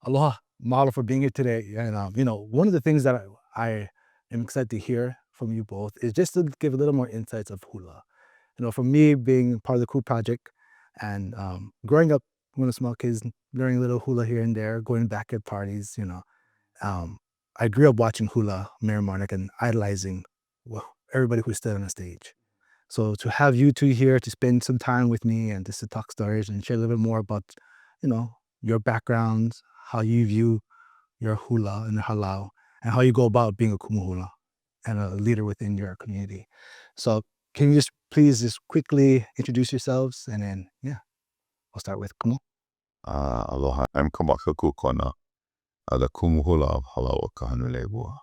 Aloha, mahalo for being here today. And one of the things that I am excited to hear from you both is just to give a little more insights of hula. For me, being part of the Crew Project and growing up when I was small kids, learning a little hula here and there, going back at parties. Um, I grew up watching hula, Merrie Monarch, and idolizing everybody who stood on the stage. So to have you two here to spend some time with me and just to talk stories and share a little bit more about, you know, your backgrounds, how you view your hula and Hālau, and how you go about being a kumu hula and a leader within your community. So can you just please just quickly introduce yourselves, and then I'll start with Kumu. Aloha, I'm Kamaka Kukona, the Kumu Hula of Hālau ka Hanu Lehua.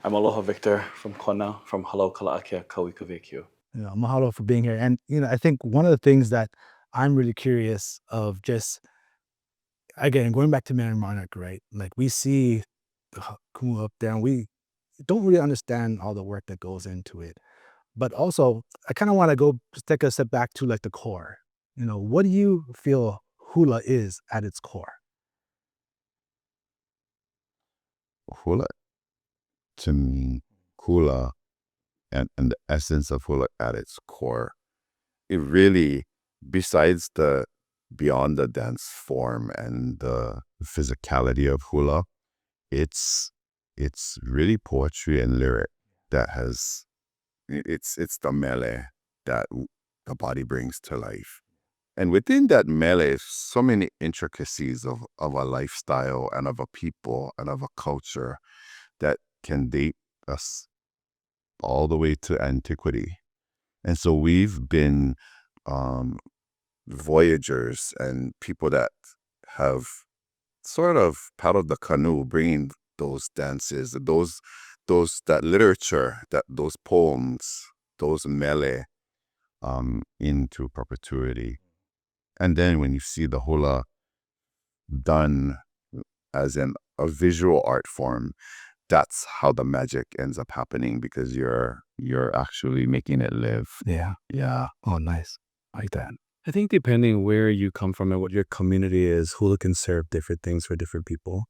I'm Aloha Victor from Kona, from Hālau akeakauikawekiu. Mahalo for being here. And I think one of the things that I'm really curious of, just again going back to Merrie Monarch, right? Like we see the Kumu up there, and we don't really understand all the work that goes into it. But also, I kind of want to go take a step back to like the core. What do you feel hula is at its core? Hula, to me, hula and the essence of hula at its core, it really, besides beyond the dance form and the physicality of hula, it's really poetry and lyric that it's the mele that the body brings to life. And within that mele, so many intricacies of a lifestyle and of a people and of a culture that can date us all the way to antiquity. And so we've been voyagers and people that have sort of paddled the canoe, bringing those dances, that literature, those poems, those mele into perpetuity. And then when you see the hula done as a visual art form, that's how the magic ends up happening, because you're actually making it live. Yeah. Oh, nice. I like that. I think depending where you come from and what your community is, hula can serve different things for different people.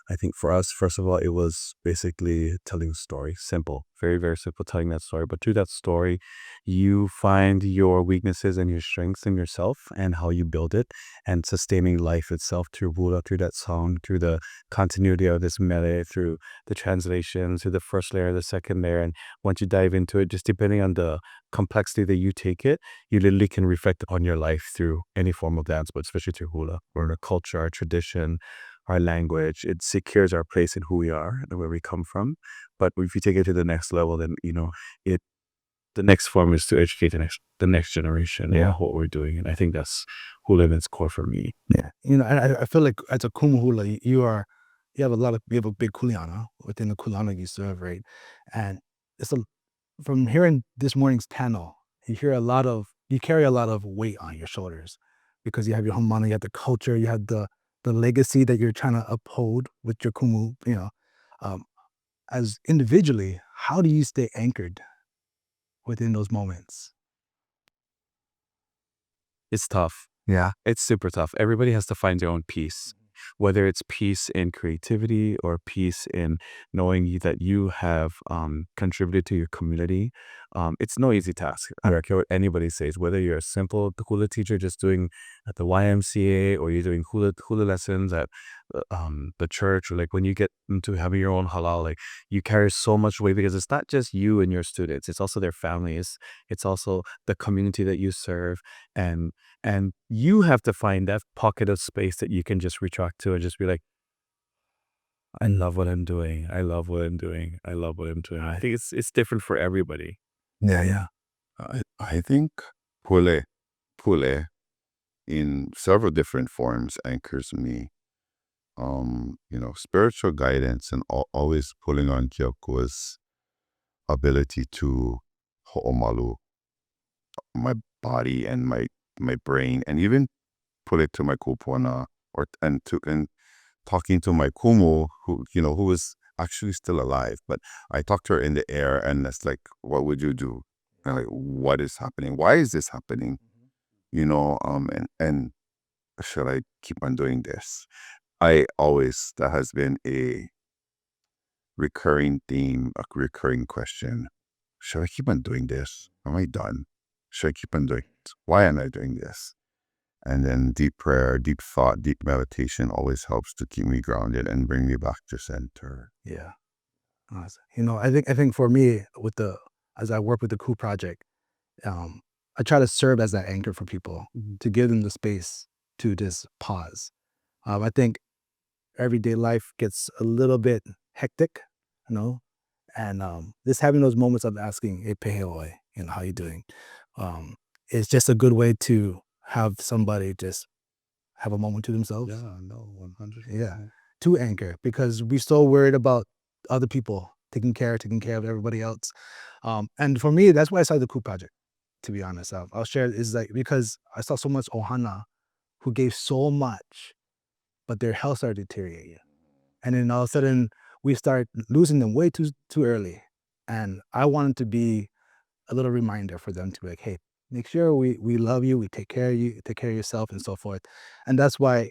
I think for us, first of all, it was basically telling a story. Simple. Very, very simple, telling that story. But through that story, you find your weaknesses and your strengths in yourself and how you build it, and sustaining life itself through hula, through that song, through the continuity of this mele, through the translations, through the first layer, the second layer. And once you dive into it, just depending on the complexity that you take it, you literally can reflect upon your life through any form of dance, but especially through hula, or our culture, our tradition, our language. It secures our place in who we are and where we come from. But if you take it to the next level, then the next form is to educate the next generation of what we're doing. And I think that's hula at its core for me. Yeah. I feel like as a kumu hula, you have a big kuleana within the kuleana you serve, right? And from hearing this morning's panel, you carry a lot of weight on your shoulders, because you have your homana, you have the culture, you have the legacy that you're trying to uphold with your kumu. As individually, how do you stay anchored within those moments? It's tough. Yeah. It's super tough. Everybody has to find their own peace, whether it's peace in creativity or peace in knowing that you have contributed to your community. It's no easy task. I don't care what anybody says, whether you're a simple hula teacher just doing at the YMCA, or you're doing hula lessons at the church, or like when you get into having your own halal, like you carry so much weight, because it's not just you and your students, it's also their families, it's also the community that you serve, and you have to find that pocket of space that you can just retract to and just be like, I love what I'm doing. I love what I'm doing. I love what I'm doing. I think it's different for everybody. Yeah. I think pule in several different forms anchors me. Spiritual guidance and always pulling on Kyoku's ability to ho'omalu my body and my brain, and even put it to my kupona, and talking to my kumu, who was actually still alive, but I talked to her in the air, and it's like, what would you do? And like, what is happening? Why is this happening? And should I keep on doing this? That has been a recurring theme, a recurring question. Should I keep on doing this? Am I done? Should I keep on doing it? Why am I doing this? And then deep prayer, deep thought, deep meditation always helps to keep me grounded and bring me back to center. Yeah. Awesome. I think for me, as I work with the Kumu project, I try to serve as that anchor for people, to give them the space to just pause. I think everyday life gets a little bit hectic, and just having those moments of asking, "Hey, pehoi, how you doing?" Is just a good way to have somebody just have a moment to themselves. Yeah, no, 100%. Yeah, to anchor, because we're so worried about other people taking care of everybody else. And for me, that's why I started the Kumu project. To be honest, I'll share is like because I saw so much ohana who gave so much, but their health started deteriorating, and then all of a sudden we start losing them way too early. And I wanted to be a little reminder for them to be like, hey, make sure we love you, we take care of you, take care of yourself, and so forth. And that's why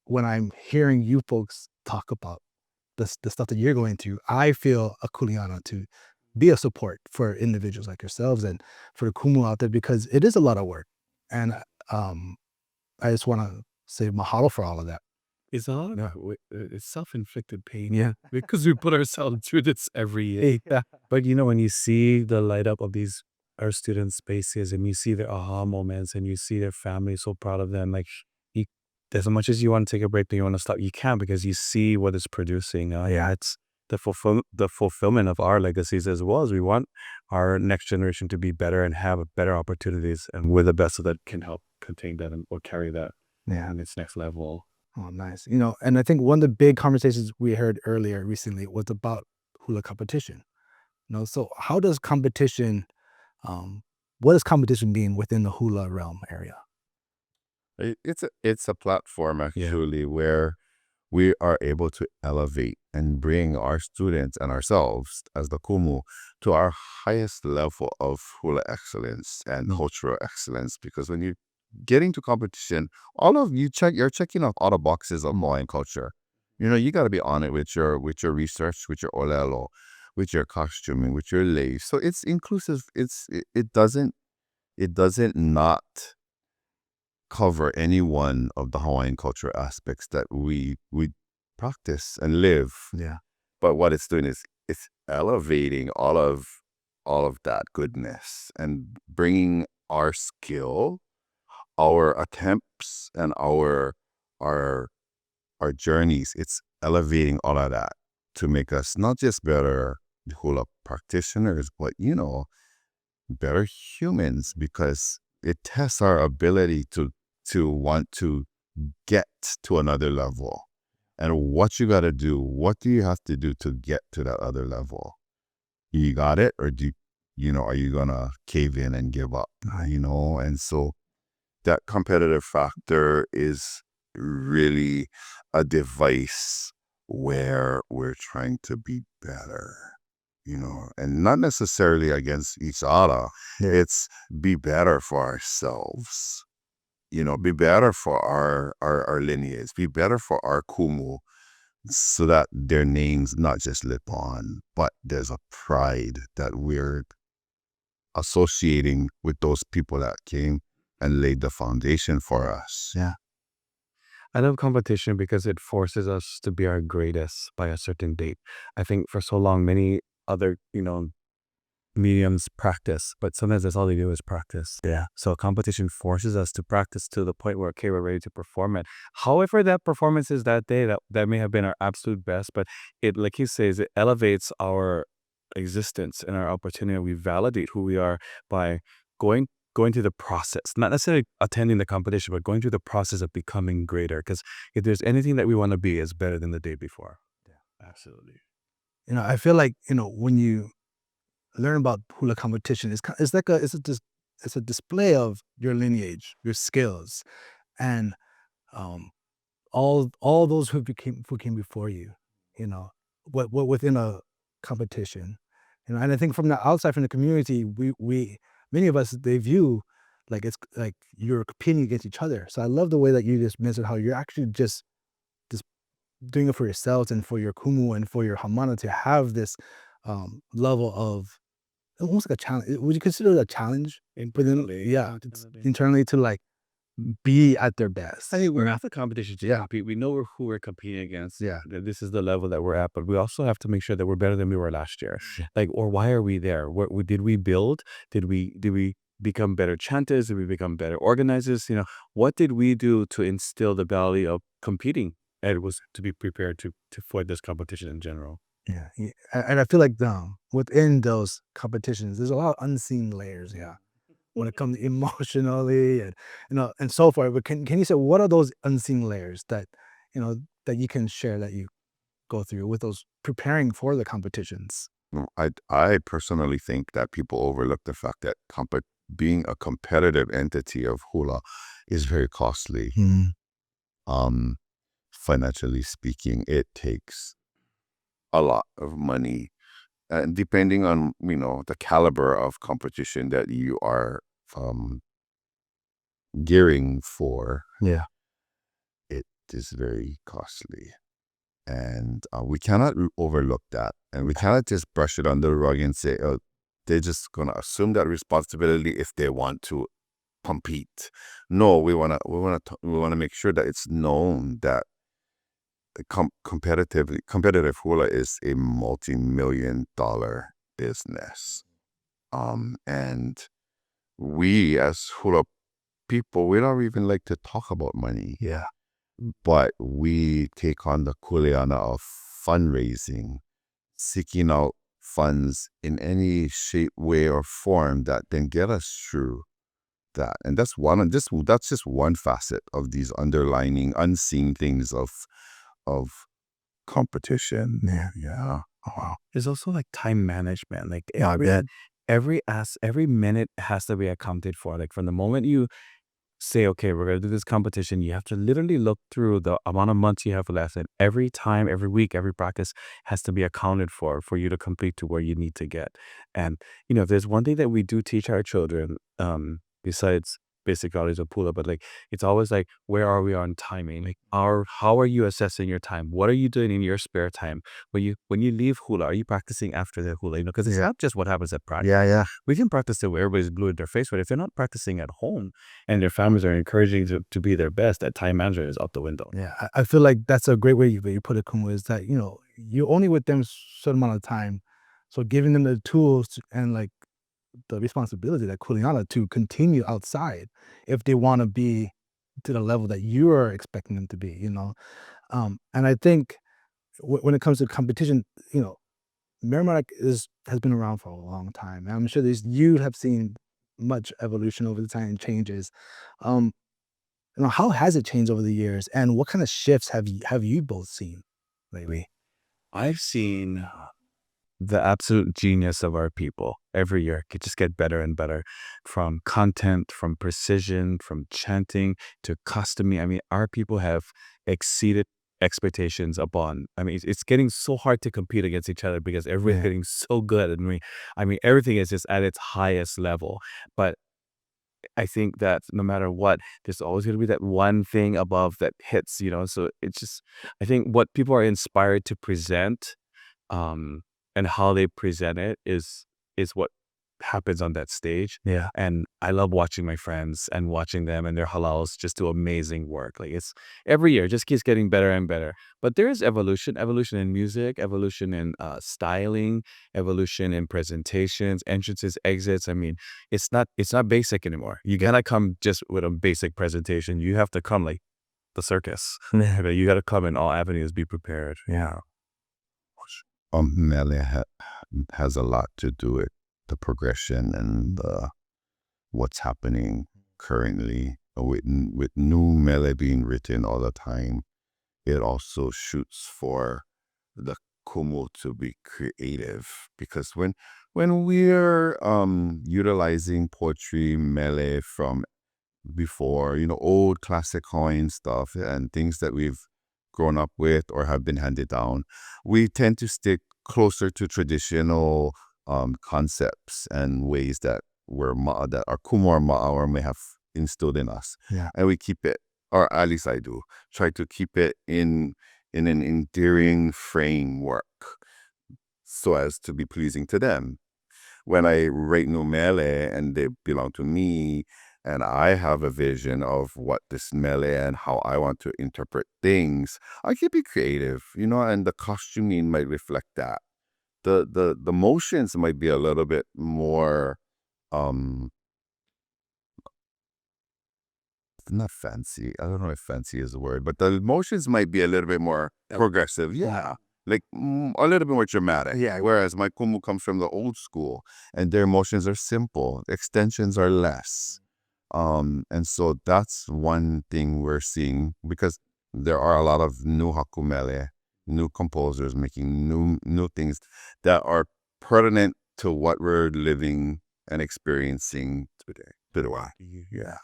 when I'm hearing you folks talk about the stuff that you're going through, I feel a kuleana to be a support for individuals like yourselves and for the Kumu out there, because it is a lot of work. And I just want to say mahalo for all of that. It's not. Yeah. It's self-inflicted pain. Yeah. Because we put ourselves through this every year. Yeah. But when you see the light up of our students' spaces, and you see their aha moments, and you see their family so proud of them, like as much as you want to take a break, and you want to stop, you can't, because you see what it's producing. It's the fulfillment of our legacies as well. As we want our next generation to be better and have better opportunities, and we're the best that can help contain that or carry that on its next level. Oh, nice. And I think one of the big conversations we heard earlier recently was about hula competition. So how does competition, what does competition mean within the hula realm area? It's a platform actually where we are able to elevate and bring our students and ourselves as the Kumu to our highest level of hula excellence and cultural excellence. Because when you get into competition, you're checking off all the boxes of Hawaiian culture. You got to be on it with your research, with your olelo, with your costuming, with your lace. So it's inclusive. It doesn't not cover any one of the Hawaiian culture aspects that we practice and live. Yeah. But what it's doing is it's elevating all of that goodness and bringing our skill, our attempts, and our journeys. It's elevating all of that to make us not just better hula practitioners, but better humans, because it tests our ability to want to get to another level. And what you got to do, what do you have to do to get to that other level? You got it? Or are you going to cave in and give up? And so that competitive factor is really a device where we're trying to be better. And not necessarily against each other. It's be better for ourselves. Be better for our lineage, be better for our Kumu, so that their names not just live on, but there's a pride that we're associating with those people that came and laid the foundation for us. Yeah. I love competition because it forces us to be our greatest by a certain date. I think for so long, many other, mediums practice, but sometimes that's all they do is practice. Yeah. So competition forces us to practice to the point where, okay, we're ready to perform it. However that performance is that day, that may have been our absolute best, but it, like he says, it elevates our existence and our opportunity. We validate who we are by going through the process, not necessarily attending the competition, but going through the process of becoming greater. Because if there's anything that we want to be, is better than the day before. Yeah, absolutely. I feel like when you learn about hula competition, it's a display of your lineage, your skills, and all those who came before you. What within a competition, and I think from the outside, from the community, we many of us, they view like it's like you're competing against each other. So I love the way that you just mentioned how you're actually just doing it for yourselves and for your kumu and for your hamana to have this level of almost like a challenge. Would you consider it a challenge? Internally, Yeah, internally. internally to like be at their best. I think we're at the competition to Yeah. compete. We know who we're competing against. Yeah. that This is the level that we're at, but we also have to make sure that we're better than we were last year. Like, or why are we there? Did we build? Did we become better chanters? Did we become better organizers? What did we do to instill the value of competing? And it was to be prepared to for this competition in general. Yeah, and I feel like within those competitions, there's a lot of unseen layers. Yeah, when it comes emotionally and and so forth. But can you say what are those unseen layers that that you can share that you go through with those preparing for the competitions? I personally think that people overlook the fact that being a competitive entity of hula is very costly. Um, Financially speaking, it takes a lot of money, and depending on the caliber of competition that you are gearing for, Yeah, it is very costly. And we cannot overlook that. And we cannot just brush it under the rug and say, oh, they're just going to assume that responsibility if they want to compete. No, we want to make sure that it's known that the competitive hula is a multi-million-dollar business. And we as hula people, we don't even like to talk about money. yeah, But we take on the kuleana of fundraising, seeking out funds in any shape, way, or form that then get us through that. And that's just one facet of these underlining, unseen things of competition. Yeah. Oh, wow. There's also like time management. Like yeah. I bet. every minute has to be accounted for. Like from the moment you say, okay, we're going to do this competition, you have to literally look through the amount of months you have left. And every time, every week, every practice has to be accounted for you to complete to where you need to get. And, if there's one thing that we do teach our children, besides basic knowledge of Pula, but like, it's always like, where are we on timing? Like, how are you assessing your time? What are you doing in your spare time? When you leave hula, are you practicing after the hula? Because it's not just what happens at practice. Yeah. We can practice it where everybody's blue in their face, but if they're not practicing at home and their families are encouraging to be their best, that time management is out the window. Yeah, I feel like that's a great way you put it, Kumu, is that you're only with them a certain amount of time, so giving them the tools and like the responsibility, that kuleana, to continue outside if they want to be to the level that you're expecting them to be. And I think when it comes to competition, Merrie Monarch has been around for a long time. And I'm sure you have seen much evolution over the time and changes. Um, how has it changed over the years, and what kind of shifts have you both seen lately? I've seen the absolute genius of our people every year could just get better and better, from content, from precision, from chanting to costuming. I mean, our people have exceeded expectations upon. I mean, it's getting so hard to compete against each other because everybody's Yeah. getting so good. And everything is just at its highest level. But I think that no matter what, there's always going to be that one thing above that hits. So it's just, I think what people are inspired to present, um, and how they present it is what happens on that stage. Yeah. And I love watching my friends and watching them and their halaus just do amazing work. Like, it's every year, it just keeps getting better and better. But there is evolution in music, evolution in styling, evolution in presentations, entrances, exits. I mean, it's not basic anymore. You gotta come just with a basic presentation. You have to come like the circus. You gotta come in all avenues, be prepared. Yeah. Mele has a lot to do with the progression and what's happening currently with new mele being written all the time. It also shoots for the kumu to be creative, because when we're utilizing poetry mele from before, old classic Hawaiian stuff and things that we've grown up with or have been handed down, we tend to stick closer to traditional concepts and ways that that our kumu or ma'awa may have instilled in us. Yeah. And we keep it, or at least I do, try to keep it in an endearing framework so as to be pleasing to them. When I write numele and they belong to me, and I have a vision of what this mele and how I want to interpret things, I keep it creative, and the costuming might reflect that. The motions might be a little bit more not fancy. I don't know if fancy is the word, but the motions might be a little bit more progressive. Yeah. Like a little bit more dramatic. Yeah. Whereas my kumu comes from the old school and their motions are simple. Extensions are less. And so that's one thing we're seeing, because there are a lot of new hakumele, new composers making new things that are pertinent to what we're living and experiencing today. Yeah.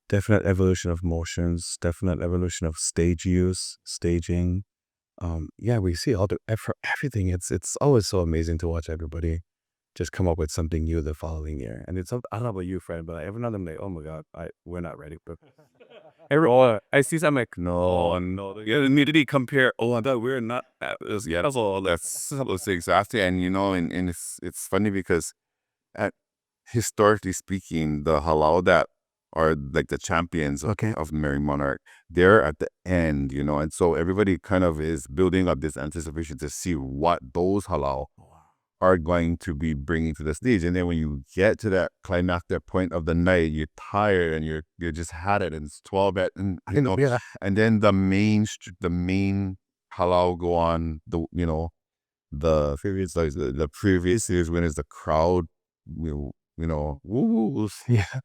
Definite evolution of motions, definite evolution of stage use, staging. Yeah, we see all the effort, everything. It's always so amazing to watch everybody just come up with something new the following year. And it's, I don't know about you, friend, but every now and then I'm like, oh my God, we're not ready. But I see some like, no, you immediately compare, I thought we're not at this yet. That's all. That's exactly. And and it's funny because historically speaking, the Hālau that are like the champions of Merrie Monarch, they're at the end, and so everybody kind of is building up this anticipation to see what those Hālau are going to be bringing to the stage. And then when you get to that climactic point of the night, you're tired and you just had it, and it's 12 at, and Yeah. and then the main Hālau go on, the previous, like the previous years, when it's the crowd, woo, Yeah.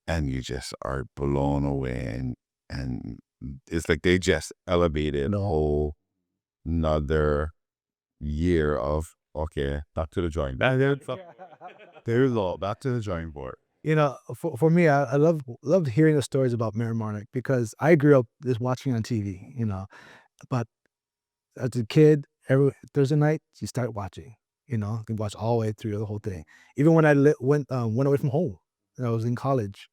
and you just are blown away, and it's like they just elevated a whole another year of, okay, back to the drawing board. Back to the drawing board. For me, I love hearing the stories about Merrie Monarch, because I grew up just watching on TV, but as a kid, every Thursday night you start watching, you can watch all the way through the whole thing. Even when I went away from home, I was in college,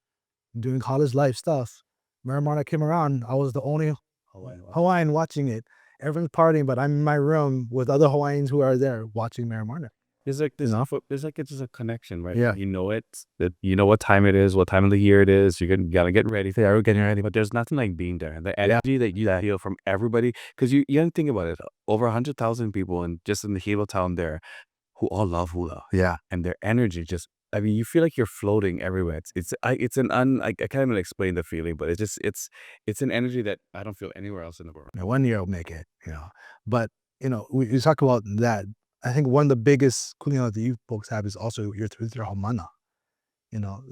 doing college life stuff. Merrie Monarch came around. I was the only Hawaiian watching it. Everyone's partying, but I'm in my room with other Hawaiians who are there watching Merrie Monarch. It's like this. It's like it's just a connection, right? Yeah. You know it. That you know what time it is, what time of the year it is. You gotta get ready. Yeah, we're getting ready. But there's nothing like being there. The energy that you feel from everybody, because you don't think about it. Over 100,000 people in the Hilo town there, who all love hula. Yeah. And their energy just, I mean, you feel like you're floating everywhere. I can't even explain the feeling, but it's an energy that I don't feel anywhere else in the world. One year I'll make it, But, we talk about that. I think one of the biggest kuleana that you folks have is also your haumana,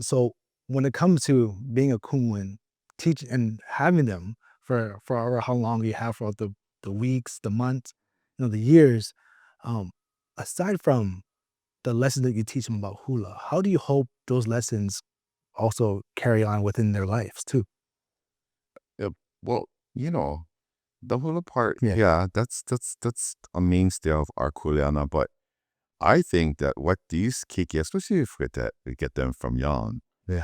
So when it comes to being a kumu and teaching and having them for however how long you have, for the weeks, the months, the years, aside from the lessons that you teach them about hula, how do you hope those lessons also carry on within their lives too? Well, the hula part, Yeah. that's a mainstay of our kuleana. But I think that what these kiki, especially if we get them from young,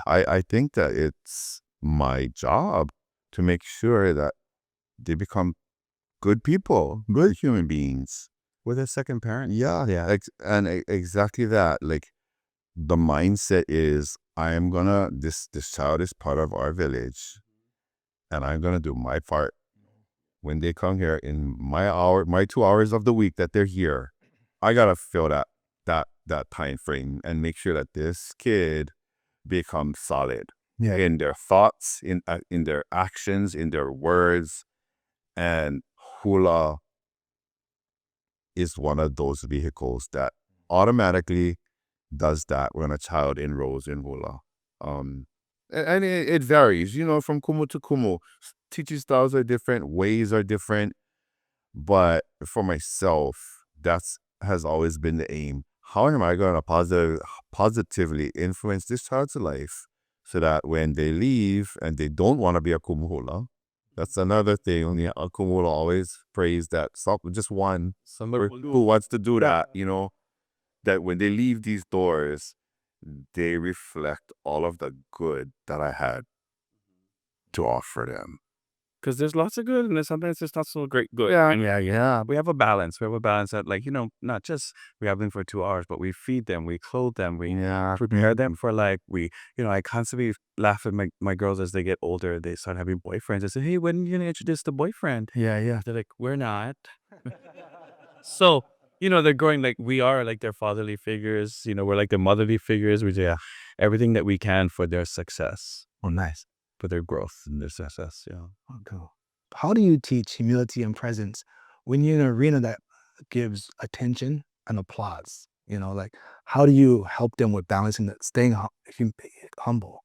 I think that it's my job to make sure that they become good people, good human beings. With a second parent. Yeah. Exactly that. Like, the mindset is, this child is part of our village, and I'm gonna do my part. When they come here in my 2 hours of the week that they're here, I gotta fill that time frame and make sure that this kid becomes solid in their thoughts, in their actions, in their words. And hula is one of those vehicles that automatically does that when a child enrolls in hula. And it varies, from kumu to kumu. Teaching styles are different, ways are different. But for myself, that's has always been the aim. How am I going to positively influence this child's life so that when they leave and they don't want to be a kumu hula, that's another thing. Only a kumu hula always praise that just one somebody who wants to do that, that when they leave these doors, they reflect all of the good that I had to offer them. Because there's lots of good and there's sometimes it's not so great good. Yeah. And yeah. We have a balance. We have a balance that, like, not just we have them for 2 hours, but we feed them, we clothe them, we prepare them for, like, I constantly laugh at my girls as they get older. They start having boyfriends. I say, hey, when are you going to introduce the boyfriend? Yeah. They're like, we're not. So, they're growing, like, we are like their fatherly figures. We're like their motherly figures. We do everything that we can for their success, Oh, nice. for their growth and their success. Yeah. Oh, cool. How do you teach humility and presence when you're in an arena that gives attention and applause? Like, how do you help them with balancing that, staying humble?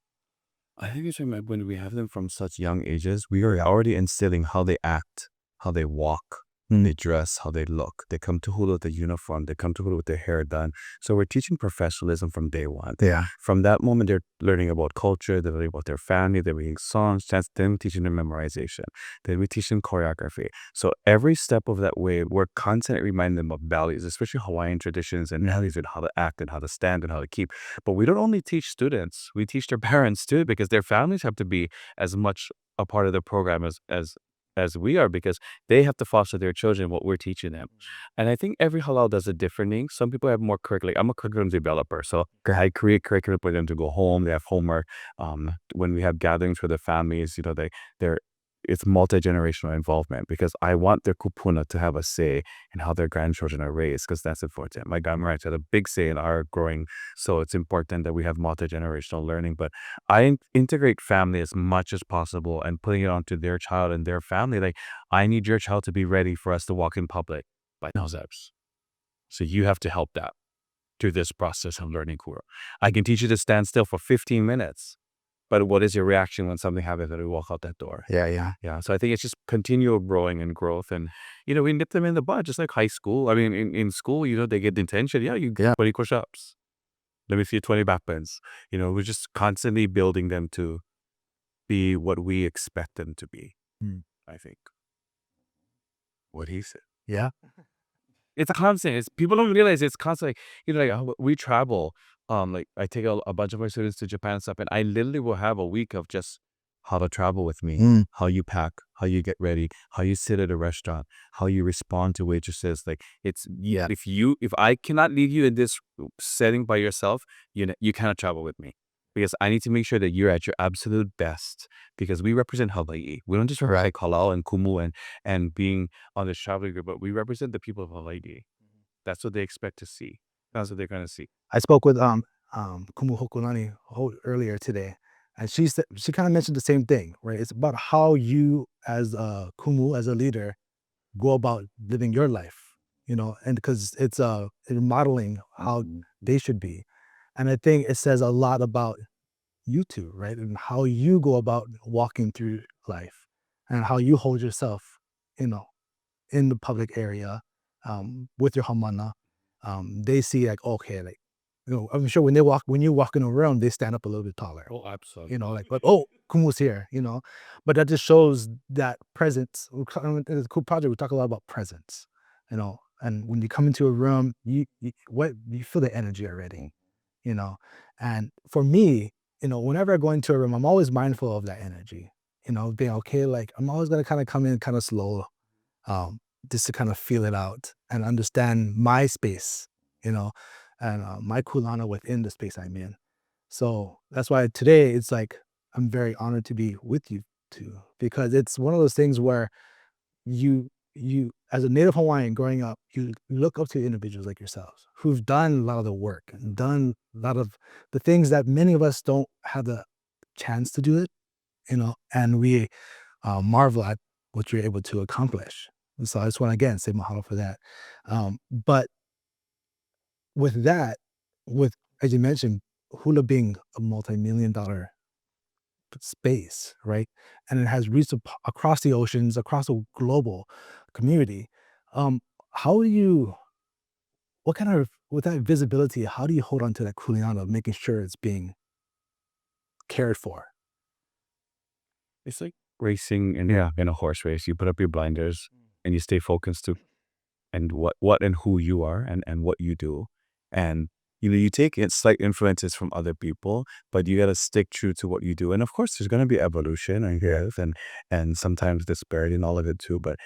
I think it's when we have them from such young ages, we are already instilling how they act, how they walk, they dress, how they look. They come to hula with a uniform. They come to hula with their hair done. So we're teaching professionalism from day one. Yeah. From that moment, they're learning about culture. They're learning about their family. They're reading songs. Then we're teaching them memorization. Then we teach them choreography. So every step of that way, we're constantly reminding them of values, especially Hawaiian traditions and values, and how to act and how to stand and how to keep. But we don't only teach students. We teach their parents too, because their families have to be as much a part of the program as we are, because they have to foster their children what we're teaching them. And I think every halal does a different thing. Some people have more curriculum. I'm a curriculum developer, so I create curriculum for them to go home. They have homework. When we have gatherings for the families, it's multi-generational involvement, because I want their kupuna to have a say in how their grandchildren are raised, because that's important. My grandparents had a big say in our growing, so it's important that we have multi-generational learning. But I integrate family as much as possible and putting it onto their child and their family. Like, I need your child to be ready for us to walk in public by nose. So you have to help that through this process of learning kura. I can teach you to stand still for 15 minutes. But what is your reaction when something happens and we walk out that door? Yeah. Yeah. So I think it's just continual growing and growth. And, we nip them in the bud, just like high school. I mean, in school, they get detention. Yeah, you get 20 push-ups. Let me see 20 backbends. We're just constantly building them to be what we expect them to be, I think. What he said. Yeah. It's a constant. People don't realize it's constant. We travel. Like, I take a bunch of my students to Japan and stuff, and I literally will have a week of just how to travel with me, how you pack, how you get ready, how you sit at a restaurant, how you respond to waitresses. Like, if I cannot leave you in this setting by yourself, you cannot travel with me, because I need to make sure that you're at your absolute best, because we represent Hawaii. We don't just represent Hālau and Kumu and being on this traveling group, but we represent the people of Hawaii. That's what they expect to see. That's what they're going to see. I spoke with Kumu Hokulani earlier today, and she kind of mentioned the same thing, right? It's about how you, as a Kumu, as a leader, go about living your life, and because it's modeling how they should be. And I think it says a lot about you two, right? And how you go about walking through life, and how you hold yourself, in the public area, with your hamana. They see, like, okay, like, I'm sure when you walk in a room, they stand up a little bit taller. Oh, absolutely. Like, oh, Kumu's here, but that just shows that presence. In the Cool Project, we talk a lot about presence, and when you come into a room, you feel the energy already, and for me, whenever I go into a room, I'm always mindful of that energy, being okay, like, I'm always going to kind of come in kind of slow, just to kind of feel it out and understand my space, and my kulana within the space I'm in. So that's why today it's like I'm very honored to be with you two, because it's one of those things where you as a Native Hawaiian growing up, you look up to individuals like yourselves who've done a lot of the work and done a lot of the things that many of us don't have the chance to do it, and we marvel at what you're able to accomplish. So I just want to again say mahalo for that. But with that, as you mentioned, hula being a multi-million-dollar space, right? And it has reached across the oceans, across a global community. How do you, with that visibility, how do you hold on to that kuleana of making sure it's being cared for? It's like racing in a horse race. You put up your blinders and you stay focused to and what and who you are and what you do. And you take slight influences from other people, but you got to stick true to what you do. And of course, there's going to be evolution and growth and sometimes disparity and all of it too. But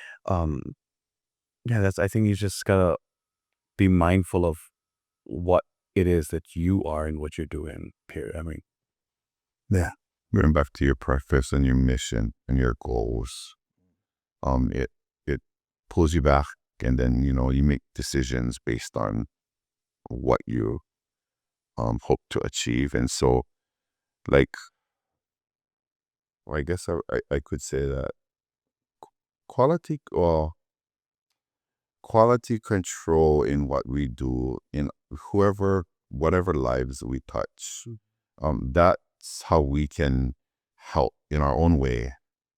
yeah, I think you just got to be mindful of what it is that you are and what you're doing, period. I mean, Yeah. Going back to your purpose and your mission and your goals, it pulls you back, and then you make decisions based on what you hope to achieve. And so, like, I guess I could say that quality quality control in what we do, in whatever lives we touch. That's how we can help in our own way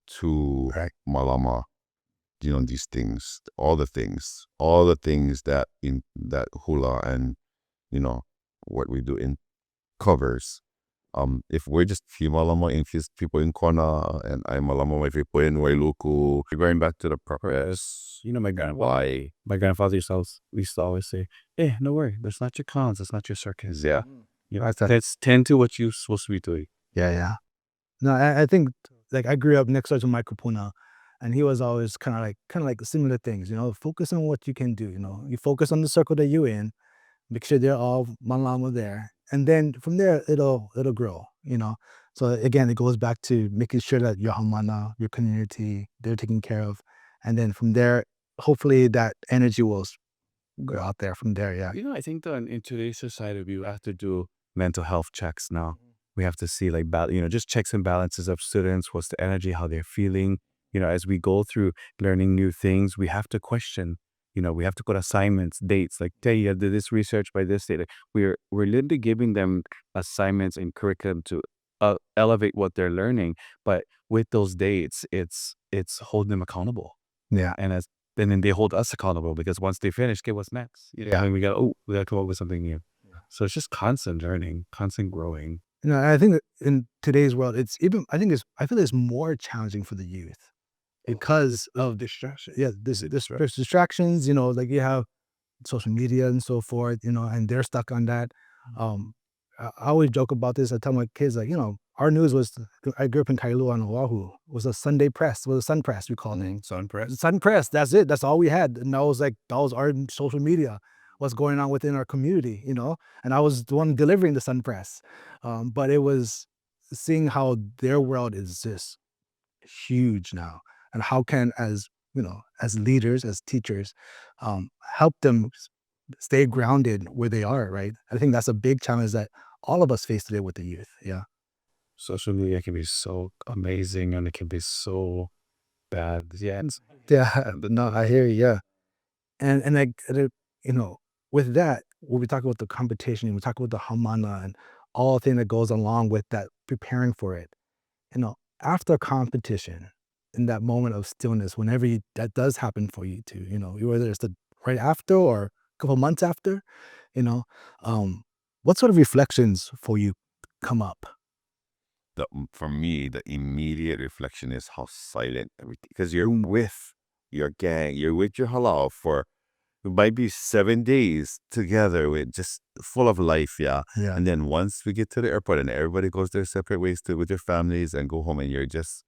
to malama, these things, all the things that hula and what we do in covers. If we're just malama infused people in Kona, and I malama my people in Wailuku, going back to the purpose. my grandfather used to always say, "Hey, no worry, that's not your cons, that's not your circus." Yeah. Let's tend to what you're supposed to be doing. Yeah. No, I think like I grew up next door to my kupuna, and he was always kind of like similar things. Focus on what you can do. You focus on the circle that you're in, make sure they're all malama there, and then from there it'll grow. So again, it goes back to making sure that your hamana, your community, they're taken care of, and then from there, hopefully that energy will go out there from there. Yeah. I think that in today's society, we have to do mental health checks now. We have to see like just checks and balances of students, what's the energy, how they're feeling. As we go through learning new things, we have to question. We have to put assignments, dates. Like, hey, you did this research by this date. We're literally giving them assignments and curriculum to elevate what they're learning. But with those dates, it's holding them accountable. Yeah. And then they hold us accountable, because once they finish, okay, what's next? And we got to come up with something new. So it's just constant learning, constant growing. I think that in today's world, I feel it's more challenging for the youth because of distraction. yeah, there's distractions. Like you have social media and so forth. And they're stuck on that. I always joke about this. I tell my kids, like, our news was, I grew up in Kailua on Oahu, was a Sunday press, was a sun press, we called it. Sun press. Sun press, that's it. That's all we had. And that was our social media, what's going on within our community, and I was the one delivering the sun press. But it was seeing how their world is just huge now, and how can, as leaders, as teachers, help them stay grounded where they are, right? I think that's a big challenge that all of us face today with the youth. Yeah. Social media can be so amazing and it can be so bad. Yeah. Yeah. No, I hear you. Yeah. And like, with that, when we talk about the competition, we talk about the hamana and all the thing that goes along with that, preparing for it, after competition, in that moment of stillness, whenever that does happen for you too, whether it's the right after or a couple months after, what sort of reflections for you come up? For me, the immediate reflection is how silent everything, because you're with your gang, you're with your halau for, it might be 7 days together, with just full of life. Yeah. And then once we get to the airport and everybody goes their separate ways with their families and go home, and you're just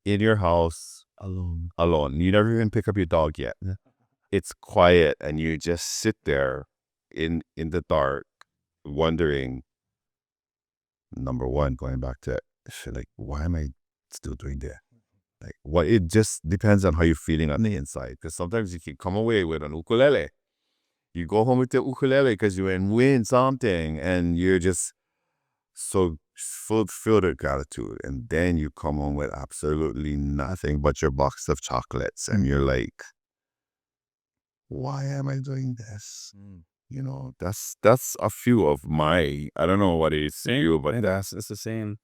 in your house alone. You never even pick up your dog yet. It's quiet, and you just sit there in the dark, wondering, number one, going back to like, why am I still doing that? Like, it just depends on how you're feeling on the inside. Because sometimes you can come away with an ukulele. You go home with the ukulele because you win something, and you're just so filled with gratitude. And then you come home with absolutely nothing but your box of chocolates, and you're like, why am I doing this? That's a few of my, I don't know what it's you, but it's the same.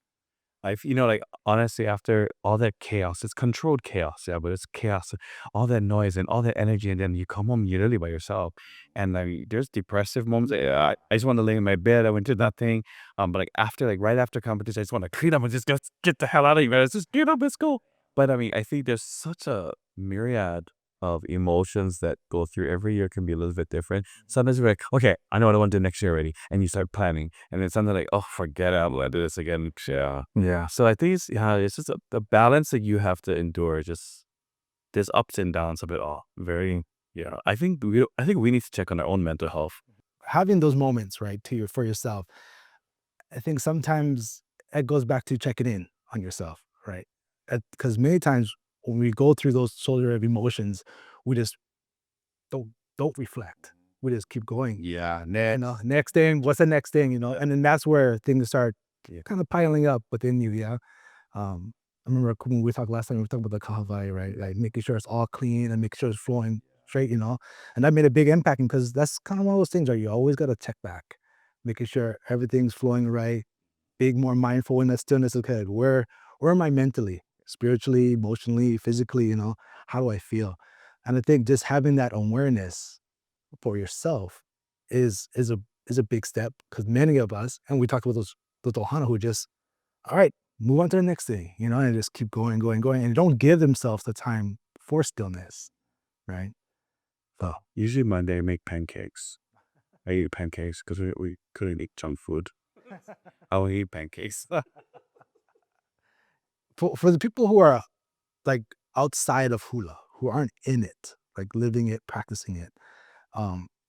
Like, honestly, after all that chaos, it's controlled chaos, yeah, but it's chaos, all that noise and all that energy, and then you come home, you're literally by yourself, and like, there's depressive moments. I just want to lay in my bed. I went to nothing, but like right after competition, I just want to clean up and just get the hell out of here, man. Let's just get up, let's go. But I mean, I think there's such a myriad of emotions that go through every year can be a little bit different. Sometimes you're like, okay, I know what I want to do next year already. And you start planning. And then something like, oh, forget it. I'm going to do this again. Yeah. So I think it's just a balance that you have to endure. Just there's ups and downs of it all. I think we need to check on our own mental health. Having those moments, right, for yourself, I think sometimes it goes back to checking in on yourself, right? Because many times when we go through those shoulder of emotions, we just don't reflect. We just keep going. Yeah, Next thing, what's the next thing? And then that's where things start kind of piling up within you. Yeah. I remember when we talked last time, we were talking about the kahawai, right? Like making sure it's all clean and making sure it's flowing straight, and that made a big impact because that's kind of one of those things where you always got to check back, making sure everything's flowing right, being more mindful in that stillness. Okay, where am I mentally, spiritually, emotionally, physically? How do I feel? And I think just having that awareness for yourself is a big step because many of us, and we talked about those ohana who just, all right, move on to the next thing, and just keep going, and don't give themselves the time for stillness, right? So Usually Monday I make pancakes. I eat pancakes because we couldn't eat junk food. I will eat pancakes. for the people who are like outside of hula, who aren't in it, like living it, practicing it,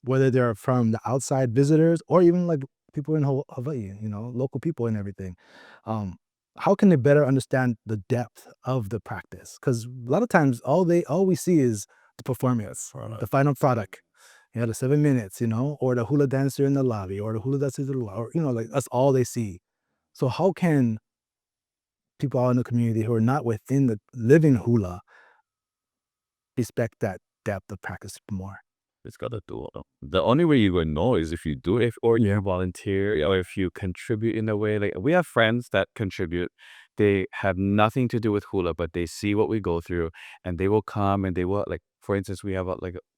whether they're from the outside visitors or even like people in Hawaii, local people and everything, how can they better understand the depth of the practice? Because a lot of times all we see is the performance, the final product. The 7 minutes, or the hula dancer in the lobby, or the hula dancer in the luau, or like that's all they see. So how can people out in the community who are not within the living hula respect that depth of practice more? It's got to do it. The only way you're going to know is if you do it or you volunteer or if you contribute in a way. Like we have friends that contribute. They have nothing to do with hula, but they see what we go through and they will come and they will, like, for instance, we have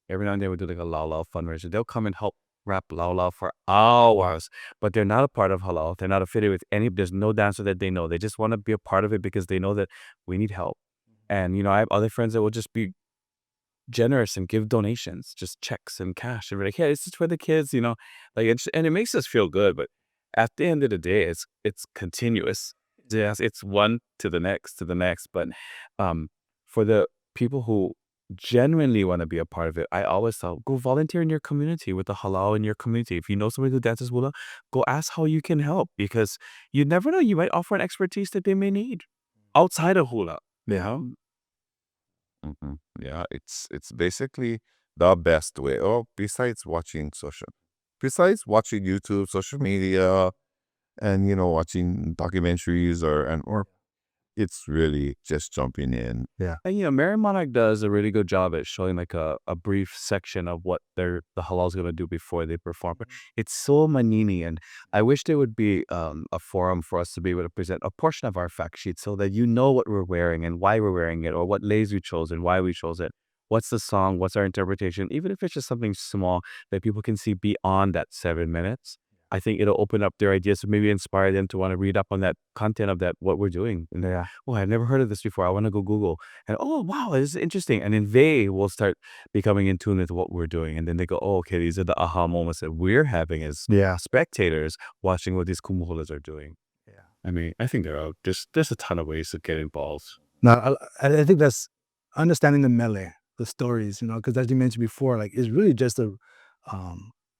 every now and then we do like a Lau fundraiser. They'll come and help wrap Lau for hours, but they're not a part of Hālau. They're not affiliated with there's no dancer that they know. They just want to be a part of it because they know that we need help. And, I have other friends that will just be generous and give donations, just checks and cash. And we're like, hey, this is for the kids, and it makes us feel good. But at the end of the day, it's continuous. Yes, it's one to the next. But for the people who genuinely want to be a part of it, I always tell, go volunteer in your community with the Hālau in your community. If you know somebody who dances hula, go ask how you can help because you never know. You might offer an expertise that they may need outside of hula. Yeah. Yeah, it's basically the best way. Or besides watching YouTube, social media, and watching documentaries or it's really just jumping in. Yeah. And Merrie Monarch does a really good job at showing like a brief section of what the Hālau's gonna do before they perform. It's so manini, and I wish there would be a forum for us to be able to present a portion of our fact sheet so that you know what we're wearing and why we're wearing it, or what leis we chose and why we chose it. What's the song? What's our interpretation? Even if it's just something small that people can see beyond that 7 minutes. I think it'll open up their ideas to maybe inspire them to want to read up on that content of that, what we're doing. And I've never heard of this before. I want to go Google. And oh, wow, this is interesting. And then they will start becoming in tune with what we're doing. And then they go, oh, okay, these are the aha moments that we're having as spectators watching what these kumuhulas are doing. Yeah. I mean, I think there's a ton of ways to get involved. Now, I think that's understanding the mele, the stories, because as you mentioned before, like it's really just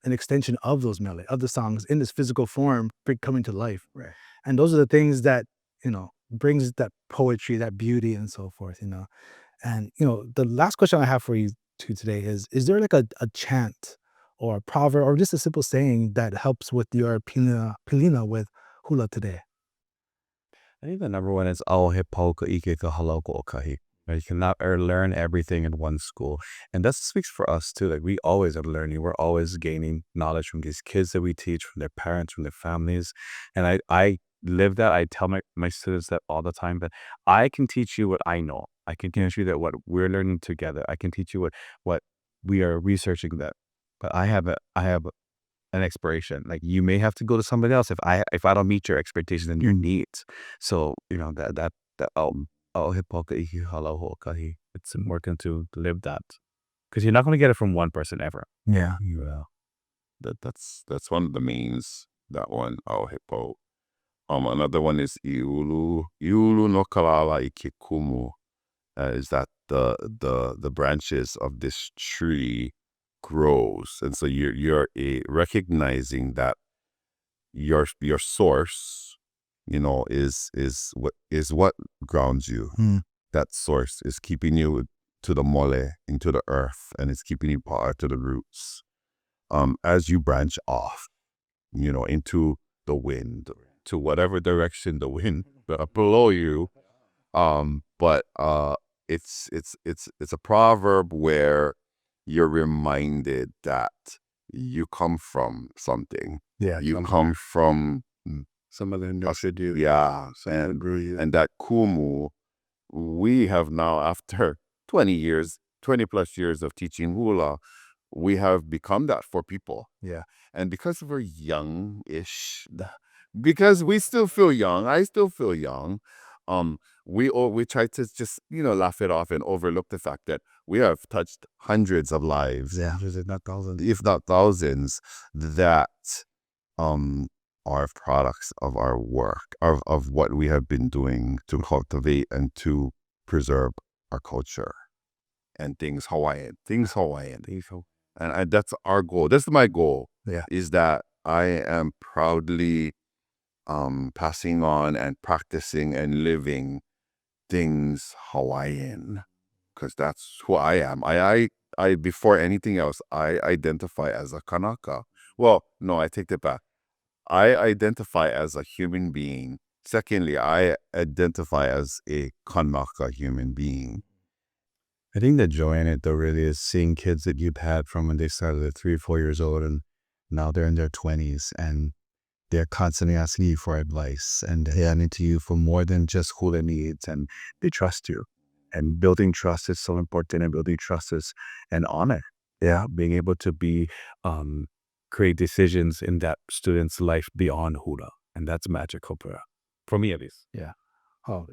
an extension of those mele, of the songs in this physical form coming to life. Right. And those are the things that, brings that poetry, that beauty and so forth, And, the last question I have for you two today is there like a chant or a proverb or just a simple saying that helps with your pilina with hula today? I think the number one is "Aohe pauka ike ka halau ko okahi." You cannot learn everything in one school. And that speaks for us too. Like we always are learning. We're always gaining knowledge from these kids that we teach, from their parents, from their families. And I live that. I tell my students that all the time, that I can teach you what I know. I can teach you that what we're learning together. I can teach you what we are researching that. But I have an expiration. Like you may have to go to somebody else if I don't meet your expectations and your needs. So, that Aohe pauka ike halau ho'okahi. It's important to live that. Because you're not going to get it from one person ever. Yeah. Yeah. That's one of the mains. That one, hippo. Another one is Iulu no kalala ike kumu. Is that the branches of this tree grows, and so you're recognizing that your source, is what grounds you. That source is keeping you to the mole, into the earth, and it's keeping you power to the roots. As you branch off, into the wind, to whatever direction the wind below you. But it's a proverb where you're reminded that you come from something. Yeah. You come from Some of them should do. yeah, and that kumu, we have now, after 20 plus years of teaching hula, we have become that for people. Yeah. And because we're young-ish, because we still feel young, I still feel young, we try to just, laugh it off and overlook the fact that we have touched hundreds of lives, If not thousands. if not thousands, that are products of our work, of what we have been doing to cultivate and to preserve our culture and things Hawaiian. And that's our goal. That's my goal. Yeah. Is that I am proudly passing on and practicing and living things Hawaiian, because that's who I am. I before anything else, I identify as a Kanaka. Well, no, I take that back. I identify as a human being. Secondly, I identify as a Kanaka human being. I think the joy in it, though, really is seeing kids that you've had from when they started at 3 or 4 years old, and now they're in their 20s, and they're constantly asking you for advice, and they're turning to you for more than just hula needs, and they trust you. And building trust is so important, and building trust is an honor. Yeah, being able to create decisions in that student's life beyond hula, and that's magical for me at least. Yeah. Oh,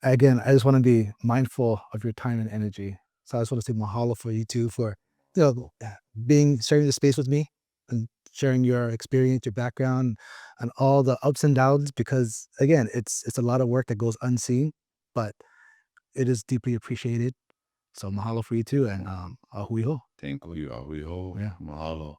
again, I just want to be mindful of your time and energy. So I just want to say mahalo for you two for, sharing the space with me and sharing your experience, your background, and all the ups and downs. Because again, it's a lot of work that goes unseen, but it is deeply appreciated. So mahalo for you too, and ahui ho. Thank you, Ahuiho. Yeah. Mahalo.